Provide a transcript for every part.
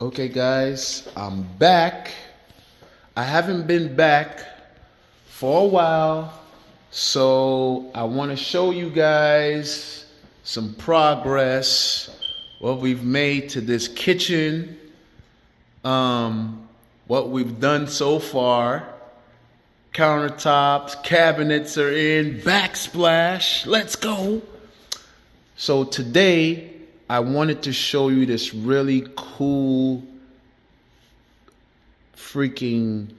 Okay, guys, I'm back. I haven't been back for a while, so I want to show you guys some progress, what we've made to this kitchen, what we've done so far. Countertops, cabinets are in, backsplash, let's go. So today, I wanted to show you this really cool freaking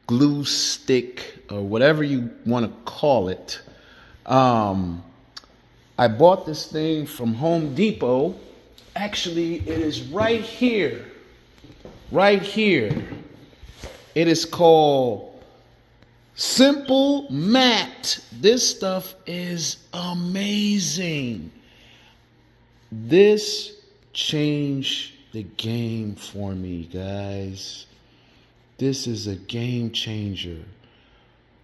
glue stick or whatever you want to call it. I bought this thing from Home Depot. Actually, it is right here. Right here. It is called Simple Matte. This stuff is amazing. This changed the game for me, guys. This is a game changer.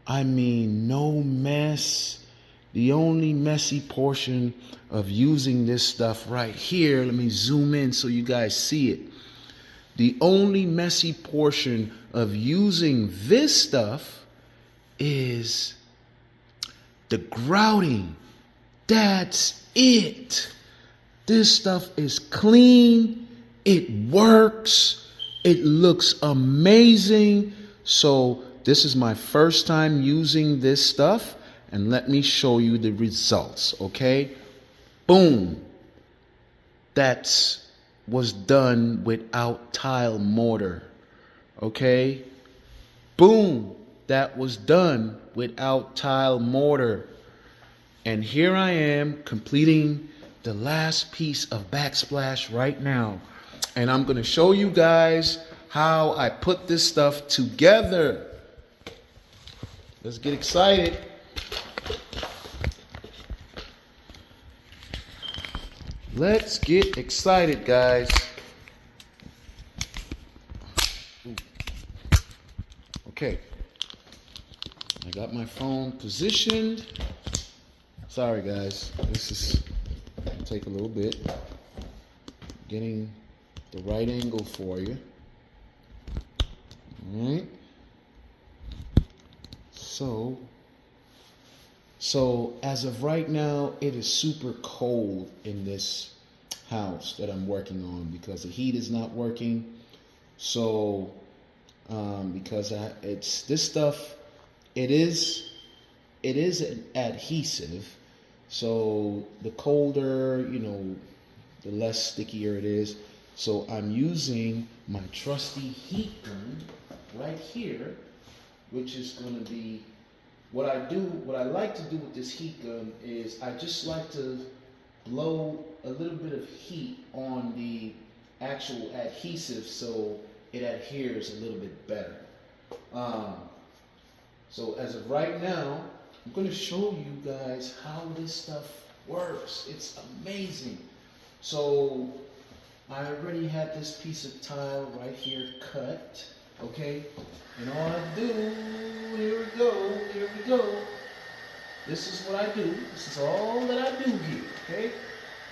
I mean, no mess. The only messy portion of using this stuff right here, let me zoom in so you guys see it. The only messy portion of using this stuff is the grouting. That's it. This stuff is clean. It works. It looks amazing. So this is my first time using this stuff, and let me show you the results, okay? Boom. That was done without tile mortar, okay? Boom. That was done without tile mortar. And here I am completing the last piece of backsplash right now. And I'm going to show you guys how I put this stuff together. Let's get excited. Let's get excited, guys. Ooh. Okay. I got my phone positioned. Sorry, guys. This is gonna take a little bit. Getting the right angle for you. All right. So as of right now, it is super cold in this house that I'm working on because the heat is not working. So because it's this stuff, it is an adhesive. So the colder, the less stickier it is. So I'm using my trusty heat gun right here, which is going to be what I like to do with this heat gun is I just like to blow a little bit of heat on the actual adhesive so it adheres a little bit better. So as of right now, I'm going to show you guys how this stuff works. It's amazing. So I already had this piece of tile right here cut, okay? And all I do, here we go. This is what I do. This is all that I do here, okay?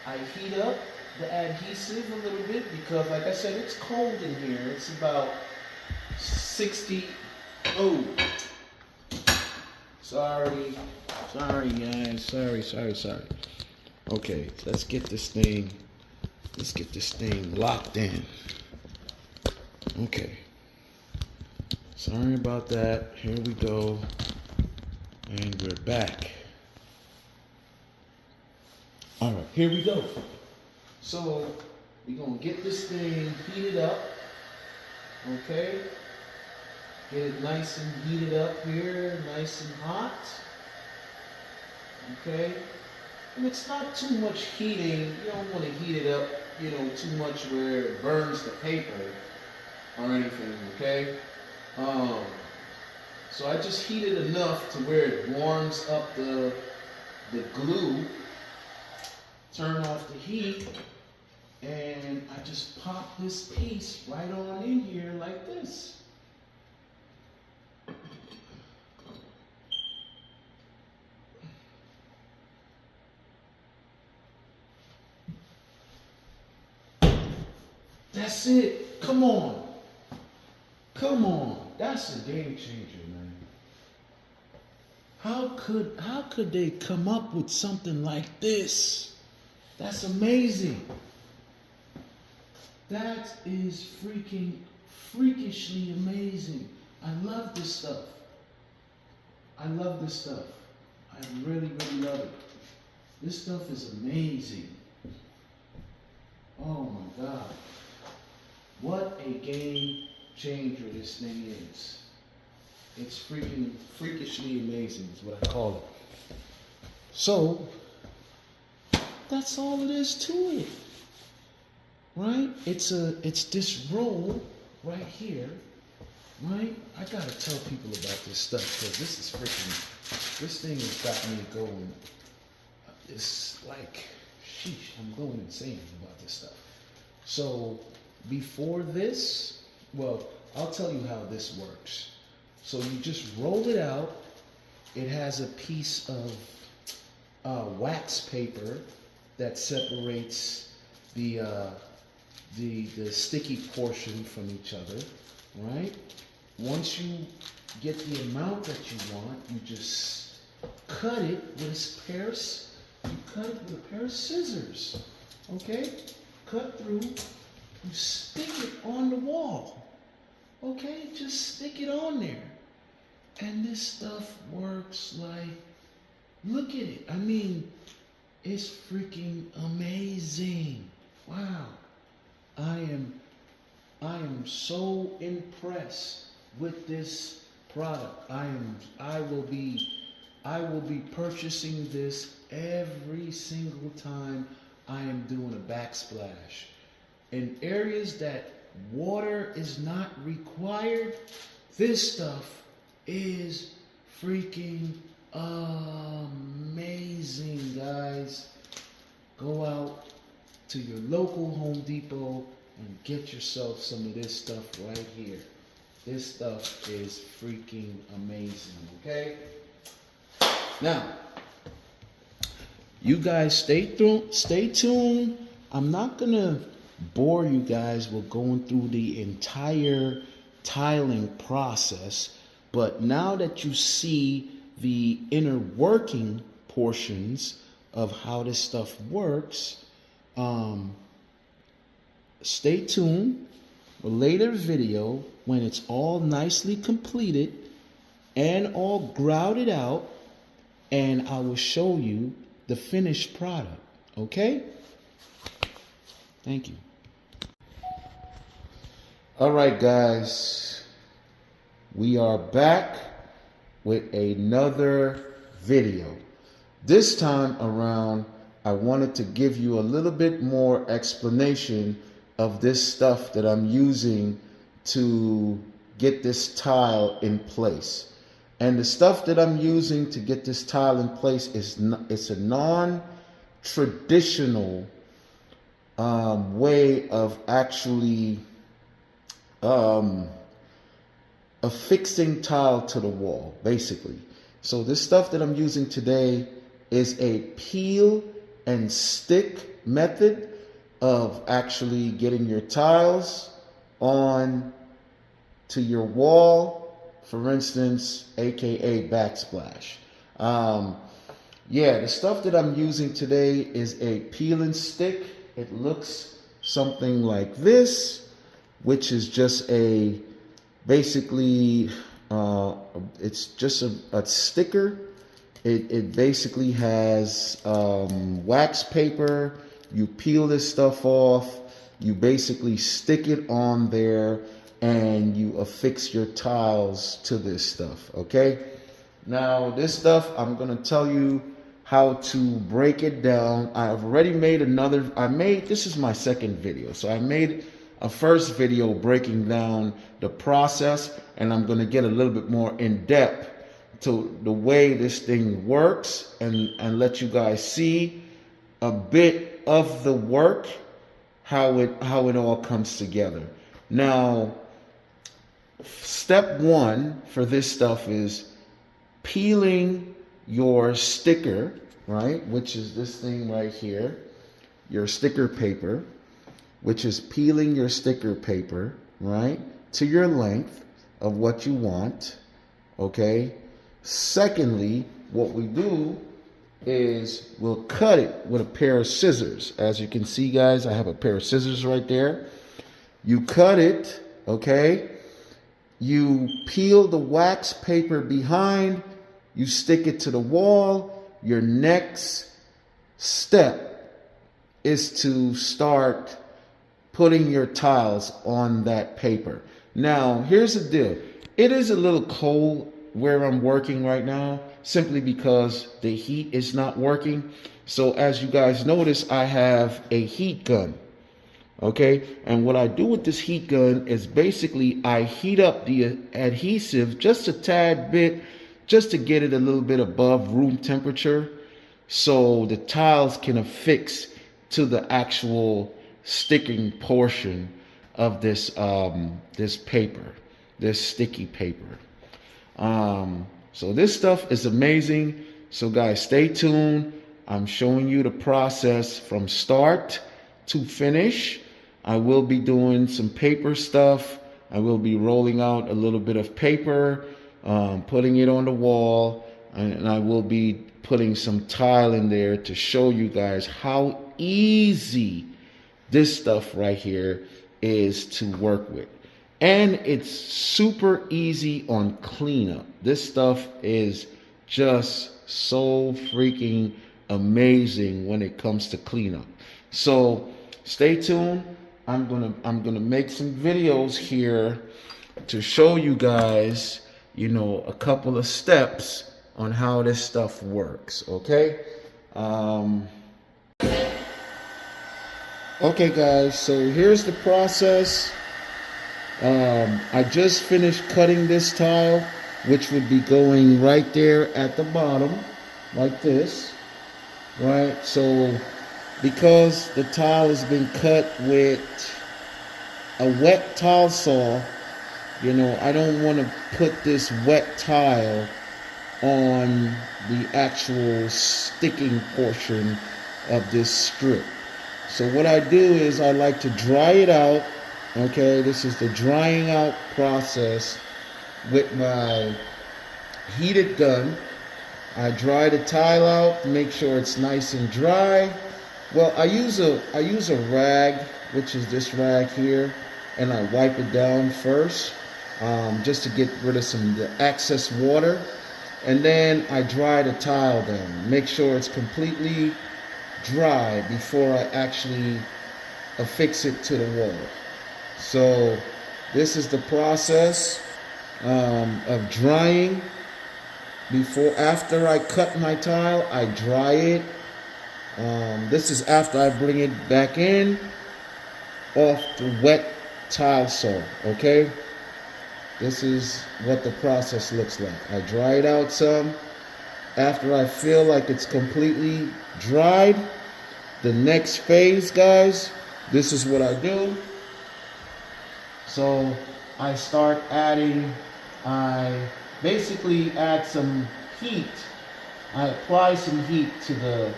I heat up the adhesive a little bit because, like I said, it's cold in here. It's about 60. Oh, sorry guys. Sorry. Okay, let's get this thing locked in. Okay. Sorry about that. Here we go. And we're back. All right, here we go. So we're going to get this thing heated up. Okay. Get it nice and heated up here, nice and hot. Okay. And it's not too much heating. You don't want to heat it up, too much where it burns the paper or anything, okay? So I just heat it enough to where it warms up the glue. Turn off the heat, and I just pop this piece right on in here like this. That's it. Come on. Come on. That's a game changer, man. How could they come up with something like this? That's amazing. That is freakishly amazing. I love this stuff. I love this stuff. I really, really love it. This stuff is amazing. Oh my God. What a game changer this thing is. It's freakishly amazing is what I call it. So, that's all it is to it. Right? It's this roll right here. Right? I gotta tell people about this stuff because this thing has got me going. It's like, sheesh, I'm going insane about this stuff. So before this, well, I'll tell you how this works. So you just roll it out. It has a piece of wax paper that separates the sticky portion from each other, right? Once you get the amount that you want, you just cut it with a pair of scissors, okay? Cut through, you stick it on the wall, okay? Just stick it on there. And this stuff works like, look at it. I mean, it's freaking amazing. Wow. I am so impressed with this product. I will be purchasing this every single time I am doing a backsplash. In areas that water is not required, this stuff is freaking amazing, guys. Go out to your local Home Depot and get yourself some of this stuff right here. This stuff is freaking amazing, okay? Now, you guys stay tuned. I'm not gonna bore you guys with going through the entire tiling process, but now that you see the inner working portions of how this stuff works, stay tuned for a later video when it's all nicely completed and all grouted out, and I will show you the finished product, okay? Thank you. All right, guys, we are back with another video. This time around, I wanted to give you a little bit more explanation of this stuff that I'm using to get this tile in place. And the stuff that I'm using to get this tile in place is it's a non-traditional way of actually affixing tile to the wall, basically. So this stuff that I'm using today is a peel and stick method of actually getting your tiles on to your wall, for instance, aka Backsplash. Yeah, the stuff that I'm using today is a peel and stick. It looks something like this, which is just a basically it's just a sticker. It basically has wax paper. You peel this stuff off, you basically stick it on there, and you affix your tiles to this stuff, okay? Now, this stuff, I'm gonna tell you how to break it down. I've already made this is my second video. So I made a first video breaking down the process, and I'm gonna get a little bit more in depth to the way this thing works and let you guys see a bit of the work, how it all comes together. Now, step one for this stuff is peeling your sticker, right? Which is this thing right here, your sticker paper. which is peeling your sticker paper, right, to your length of what you want, okay? Secondly, what we do is we'll cut it with a pair of scissors. As you can see, guys, I have a pair of scissors right there. You cut it, okay? You peel the wax paper behind, you stick it to the wall. Your next step is to start putting your tiles on that paper. Now, here's the deal. It is a little cold where I'm working right now, simply because the heat is not working. So as you guys notice, I have a heat gun. Okay, and what I do with this heat gun is basically I heat up the adhesive just a tad bit, just to get it a little bit above room temperature, so the tiles can affix to the actual sticking portion of this this paper, this sticky paper. So this stuff is amazing. So guys, stay tuned. I'm showing you the process from start to finish. I will be doing some paper stuff. I will be rolling out a little bit of paper, putting it on the wall, and I will be putting some tile in there to show you guys how easy this stuff right here is to work with. And it's super easy on cleanup. This stuff is just so freaking amazing when it comes to cleanup. So stay tuned. I'm gonna make some videos here to show you guys, you know, a couple of steps on how this stuff works. Okay. Okay, guys. So here's the process. I just finished cutting this tile, which would be going right there at the bottom, like this, right? So because the tile has been cut with a wet tile saw, you know, I don't want to put this wet tile on the actual sticking portion of this strip. So what I do is I like to dry it out. Okay, this is the drying out process with my heated gun. I dry the tile out to make sure it's nice and dry. Well, I use a rag, which is this rag here, and I wipe it down first, just to get rid of some of the excess water. And then I dry the tile down. Make sure it's completely dry before I actually affix it to the wall. So this is the process of drying. After I cut my tile, I dry it. This is after I bring it back in off the wet tile saw. Okay, this is what the process looks like. I dry it out some. After I feel like it's completely dried, the next phase, guys, this is what I do. So I start adding, I basically add some heat. I apply some heat to the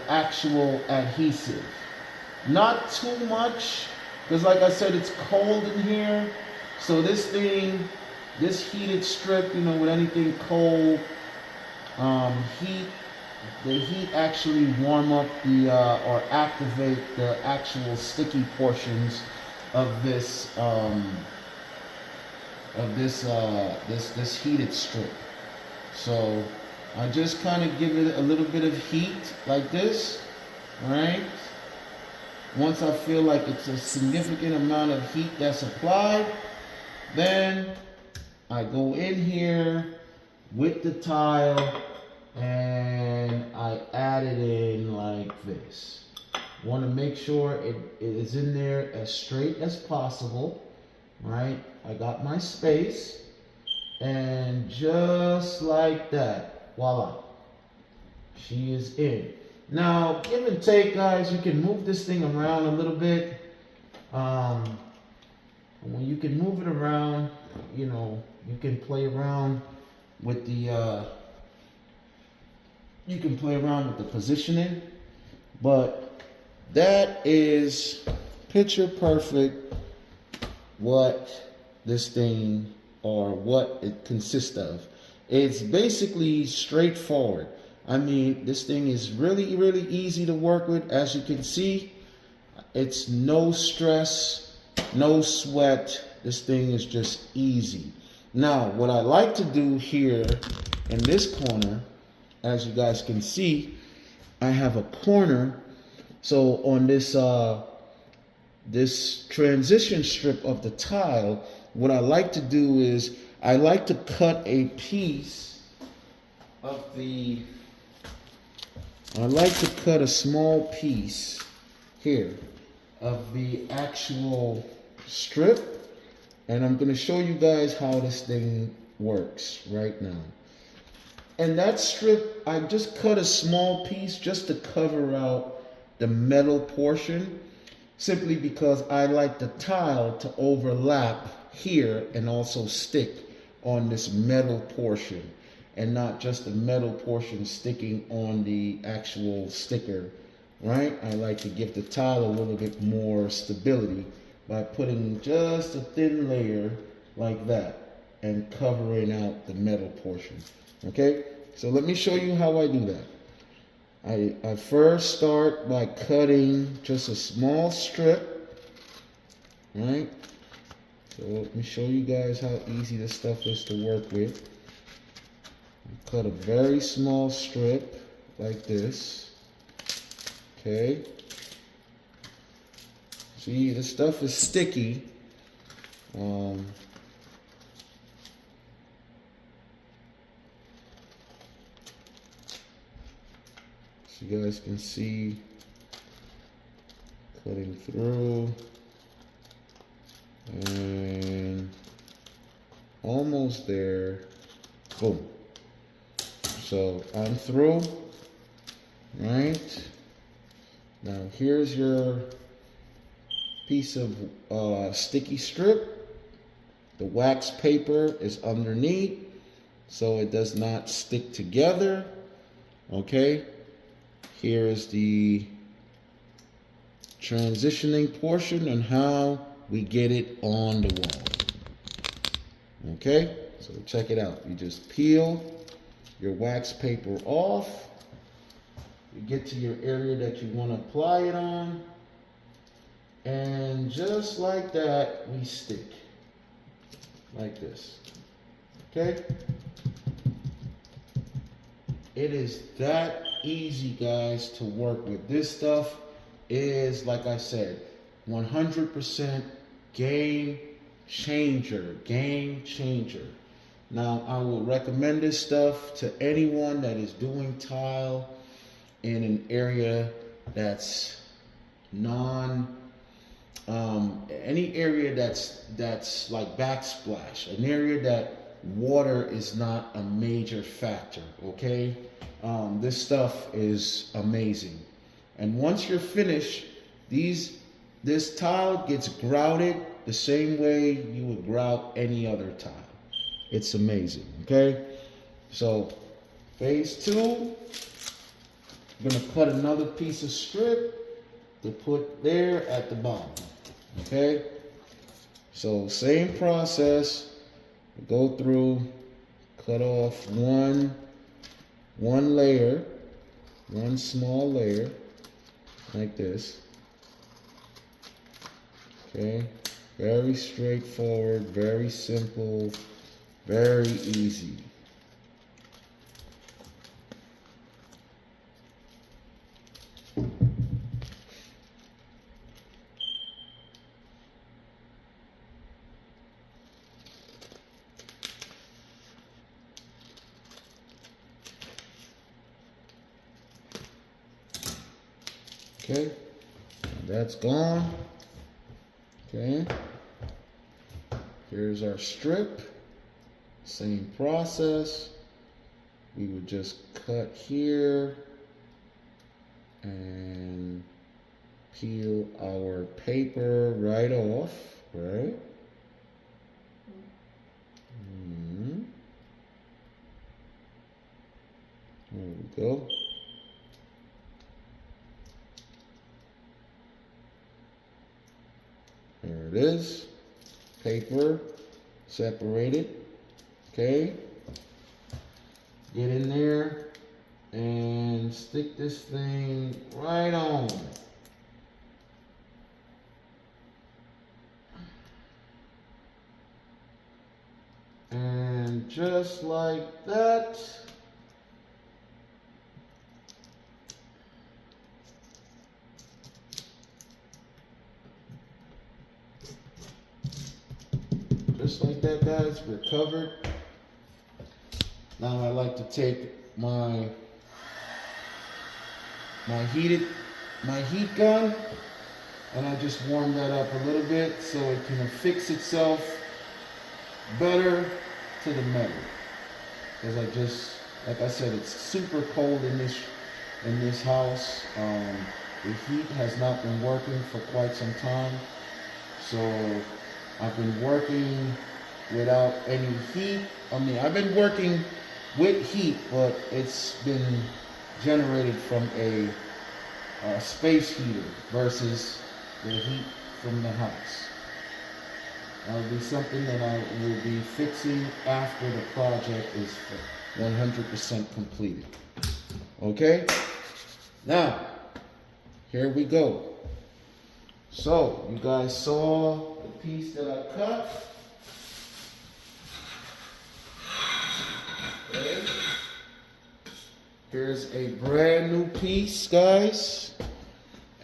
actual adhesive. Not too much, because like I said, it's cold in here. So this heated strip, you know, with anything cold, the heat actually warm up or activate the actual sticky portions of this heated strip. So I just kind of give it a little bit of heat like this, right? Once I feel like it's a significant amount of heat that's applied, then I go in here with the tile and I add it in like this. Want to make sure it is in there as straight as possible, right? I got my space, and just like that, voila, she is in. Now, give and take, guys, you can move this thing around a little bit. When you can move it around, you know, you can play around with the positioning, but that is picture perfect what this thing or what it consists of. It's basically straightforward. I mean, this thing is really, really easy to work with. As you can see, it's no stress, no sweat. This thing is just easy. Now, what I like to do here in this corner, as you guys can see, I have a corner. So on this this transition strip of the tile, what I like to do is I like to cut a piece of the, I like to cut a small piece here of the actual strip, and I'm going to show you guys how this thing works right now. And that strip, I just cut a small piece just to cover out the metal portion, simply because I like the tile to overlap here and also stick on this metal portion, and not just the metal portion sticking on the actual sticker, right? I like to give the tile a little bit more stability by putting just a thin layer like that and covering out the metal portion. Okay, so let me show you how I do that. I first start by cutting just a small strip, right? So let me show you guys how easy this stuff is to work with. Cut a very small strip like this. Okay. See, this stuff is sticky. So you guys can see cutting through and almost there. Boom. So I'm through, right? Now here's your piece of sticky strip. The wax paper is underneath, so it does not stick together. Okay, here's the transitioning portion and how we get it on the wall. Okay, so check it out. You just peel your wax paper off. You get to your area that you want to apply it on, and just like that, we stick like this. Okay, it is that easy, guys, to work with. This stuff is, like I said, 100% game changer. Now, I will recommend this stuff to anyone that is doing tile in an area that's any area that's like backsplash, an area that water is not a major factor. Okay, this stuff is amazing. And once you're finished, this tile gets grouted the same way you would grout any other tile. It's amazing. Okay, so phase 2, I'm gonna cut another piece of strip to put there at the bottom. Okay, so same process. Go through, cut off one layer, one small layer like this. Okay, very straightforward, very simple, very easy. Okay, that's gone. Okay, here's our strip. Same process. We would just cut here and peel our paper right off, right? There we go. Here it is. Paper separated. Okay. Get in there and stick this thing right on. And just like that, just like that, guys, we're covered. Now I like to take my heat gun, and I just warm that up a little bit so it can affix itself better to the metal. Because like I said, it's super cold in this house. The heat has not been working for quite some time, so I've been working without any heat. I mean, I've been working with heat, but it's been generated from a space heater versus the heat from the house. That'll be something that I will be fixing after the project is 100% completed. Okay? Now, here we go. So, you guys saw the piece that I cut. Okay. Here's a brand new piece, guys.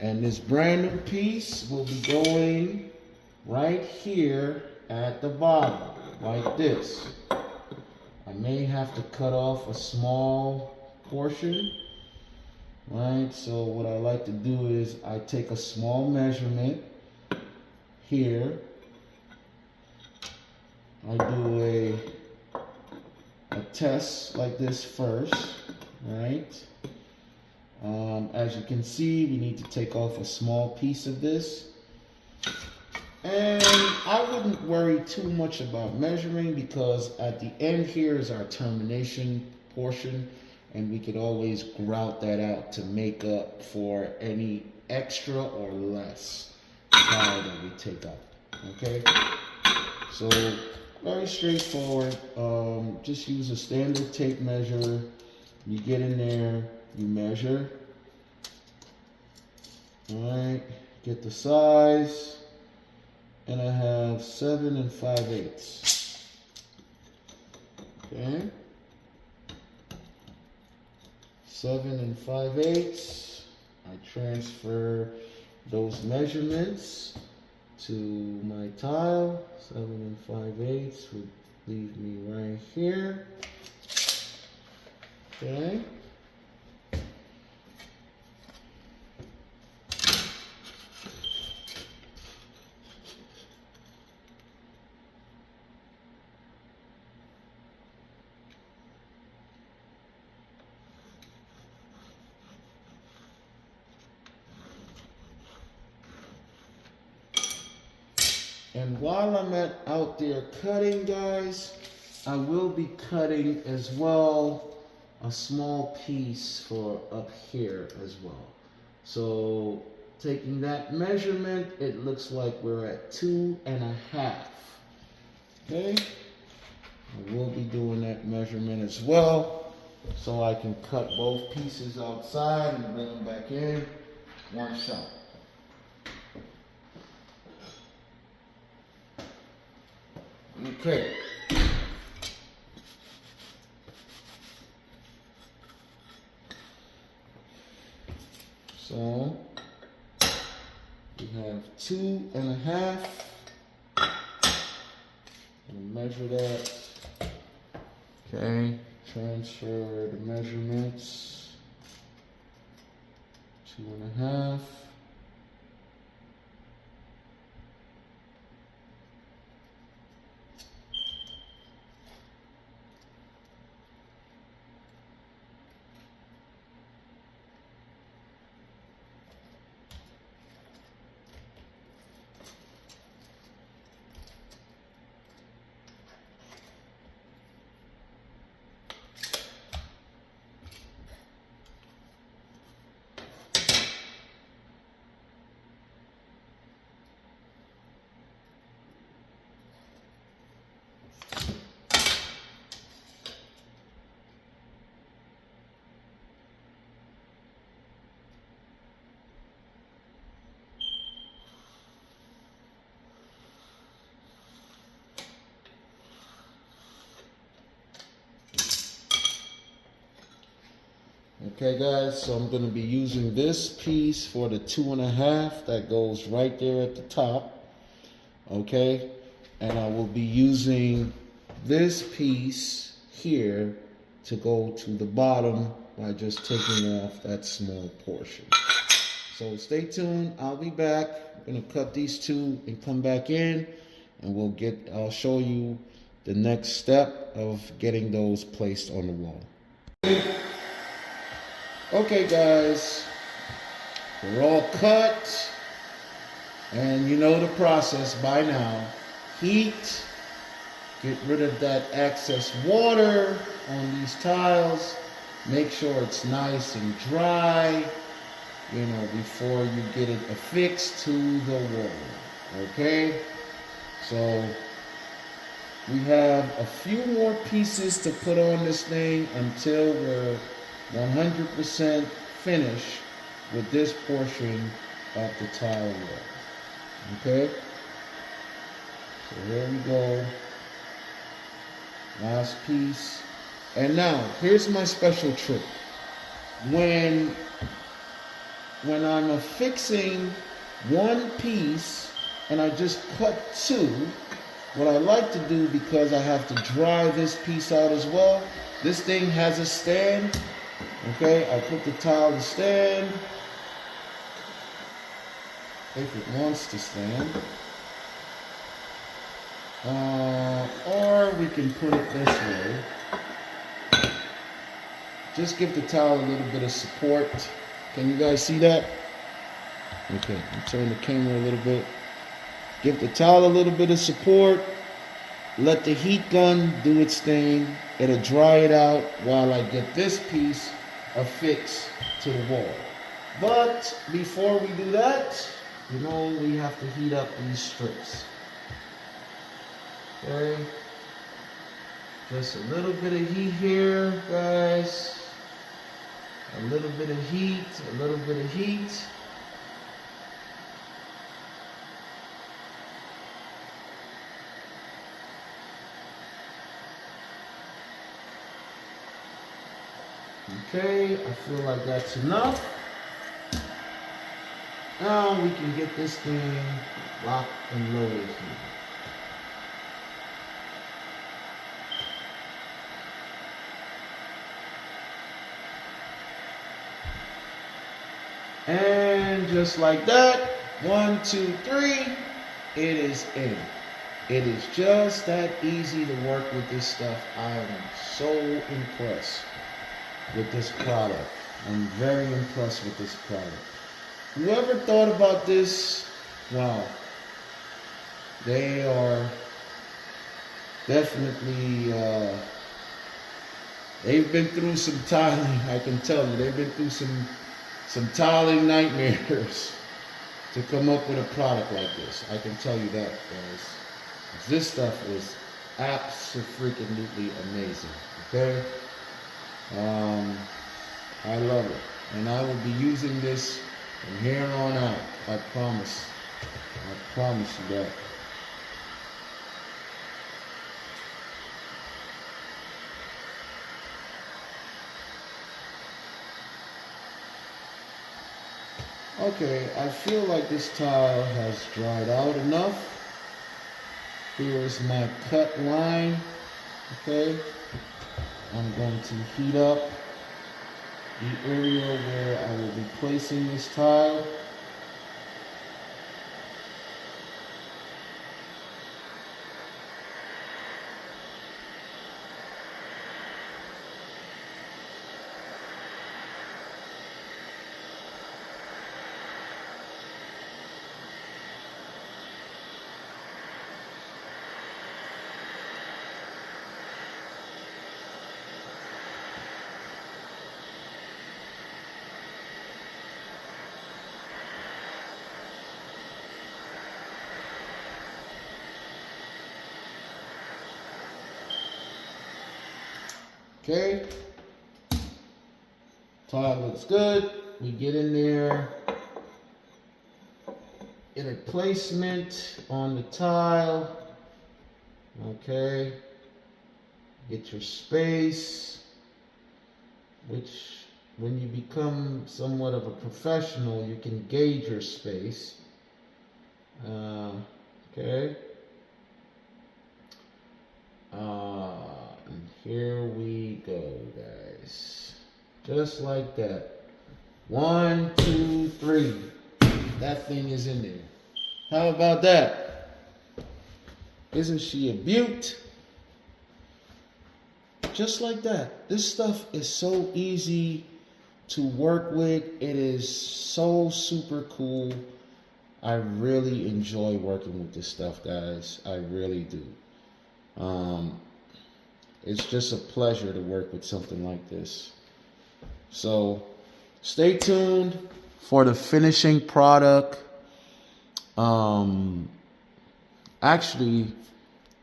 And this brand new piece will be going right here at the bottom, like this. I may have to cut off a small portion, right? So what I like to do is I take a small measurement here. I do a test like this first, right? As you can see, we need to take off a small piece of this. And I wouldn't worry too much about measuring, because at the end here is our termination portion, and we could always grout that out to make up for any extra or less tile that we take out. Okay? So, very straightforward. Just use a standard tape measure. You get in there, you measure. Alright, get the size. And I have 7 5/8. Okay. 7 5/8. I transfer those measurements to my tile. 7 5/8 would leave me right here. Okay. And while I'm out there cutting, guys, I will be cutting as well a small piece for up here as well. So taking that measurement, it looks like we're at 2.5. Okay, I will be doing that measurement as well, so I can cut both pieces outside and bring them back in one shot. Okay. So we have 2.5. And measure that. Okay. Transfer the measurements. 2.5. Okay guys, so I'm going to be using this piece for the 2.5 that goes right there at the top. Okay, and I will be using this piece here to go to the bottom by just taking off that small portion. So stay tuned, I'll be back. I'm going to cut these two and come back in, and I'll show you the next step of getting those placed on the wall. Okay guys, we're all cut, and you know the process by now. Heat, get rid of that excess water on these tiles, make sure it's nice and dry, you know, before you get it affixed to the wall. Okay, so we have a few more pieces to put on this thing until we're 100% finished with this portion of the tile wall. Okay, so here we go, last piece. And now here's my special trick. When I'm affixing one piece and I just cut two, what I like to do, because I have to dry this piece out as well, this thing has a stand. Okay, I put the tile to stand, if it wants to stand, or we can put it this way. Just give the tile a little bit of support. Can you guys see that? Okay, I'll turn the camera a little bit. Give the towel a little bit of support. Let the heat gun do its thing. It'll dry it out while I get this piece affixed to the wall. But before we do that, you know, we have to heat up these strips. Okay. Just a little bit of heat here, guys. A little bit of heat, a little bit of heat. Okay, I feel like that's enough. Now we can get this thing locked and loaded here. And just like that, 1, 2, 3, it is in. It is just that easy to work with this stuff. I am so impressed with this product. I'm very impressed with this product. Whoever thought about this, wow. They are definitely, they've been through some tiling, I can tell you. They've been through some tiling nightmares to come up with a product like this. I can tell you that, guys. This stuff is absolutely amazing, okay? I love it, and I will be using this from here on out. I promise you that. Okay, I feel like this tile has dried out enough. Here is my cut line, okay? I'm going to heat up the area where I will be placing this tile. Okay, tile looks good. We get in there, get a placement on the tile. Okay, get your space, which when you become somewhat of a professional, you can gauge your space. Okay. And here we go, guys. Just like that. 1, 2, 3. That thing is in there. How about that? Isn't she a beaut? Just like that. This stuff is so easy to work with. It is so super cool. I really enjoy working with this stuff, guys. I really do. It's just a pleasure to work with something like this. So stay tuned for the finishing product. Actually,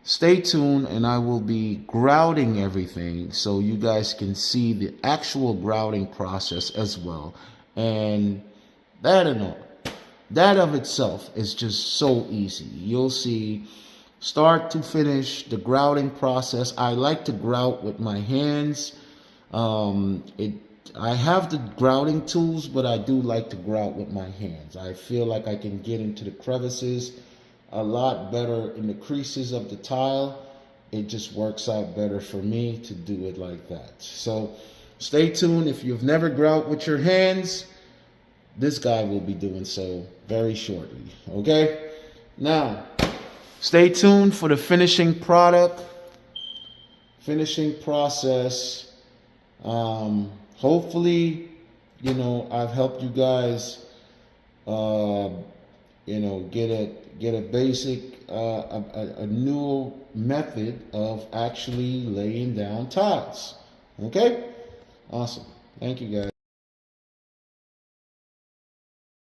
stay tuned, and I will be grouting everything so you guys can see the actual grouting process as well. And that of itself is just so easy. You'll see start to finish the grouting process. I like to grout with my hands. I have the grouting tools, but I do like to grout with my hands. I feel like I can get into the crevices a lot better in the creases of the tile. It just works out better for me to do it like that. So stay tuned. If you've never grout with your hands, this guy will be doing so very shortly. Okay? Now, stay tuned for the finishing product, finishing process. Hopefully, I've helped you guys, get a basic, a new method of actually laying down tiles. Okay? Awesome. Thank you, guys.